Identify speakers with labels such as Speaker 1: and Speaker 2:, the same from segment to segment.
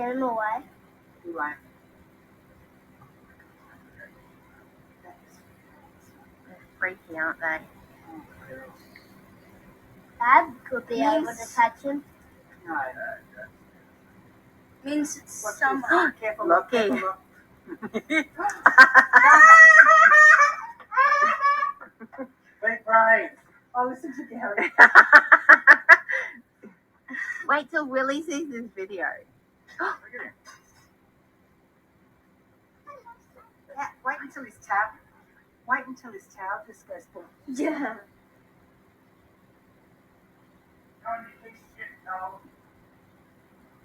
Speaker 1: get him away.
Speaker 2: He won't.
Speaker 3: They're freaky, aren't they?
Speaker 1: Dad could be able to catch him.
Speaker 2: No.
Speaker 1: Means it's
Speaker 2: What's
Speaker 1: someone.
Speaker 2: this? Careful,
Speaker 3: Lucky.
Speaker 2: careful, look. Big brains. Oh, listen to Gary.
Speaker 3: Wait till Willie sees this video.
Speaker 2: Look at him. Yeah, wait until his tail. Wait until his tail just goes boom.
Speaker 1: Yeah.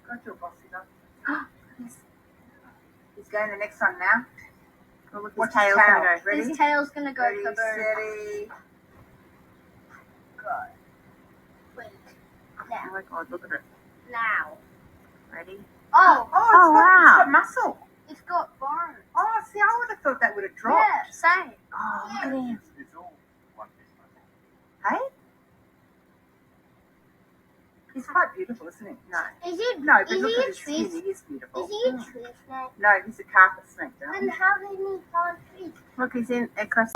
Speaker 2: Got your bossy dog. He's going the next one now.
Speaker 3: Oh, look, his
Speaker 2: Watch
Speaker 3: tail's
Speaker 2: his tail.
Speaker 3: gonna go.
Speaker 2: Ready?
Speaker 1: His tail's gonna go
Speaker 2: Ready,
Speaker 1: kaboom.
Speaker 2: steady. Go.
Speaker 1: Wait.
Speaker 3: Oh
Speaker 1: Now.
Speaker 3: my god, look at it.
Speaker 1: Now.
Speaker 3: Ready?
Speaker 1: Oh,
Speaker 3: Oh,
Speaker 2: It's
Speaker 3: wow.
Speaker 2: got muscle.
Speaker 1: it's got bones.
Speaker 2: Oh, see, I would have thought that would have dropped.
Speaker 1: Yeah, same.
Speaker 3: Oh, look at him.
Speaker 4: It's all one piece muscle.
Speaker 2: Hey? He's quite beautiful, isn't he?
Speaker 3: No.
Speaker 1: Is he?
Speaker 2: No, but
Speaker 1: is
Speaker 2: look
Speaker 1: he
Speaker 2: at
Speaker 1: a
Speaker 2: his
Speaker 1: tree?
Speaker 2: skin. He is beautiful.
Speaker 1: Is he a tree snake?
Speaker 2: No, he's a carpet snake, darling.
Speaker 1: Then how can he find trees?
Speaker 3: Look, he's in across.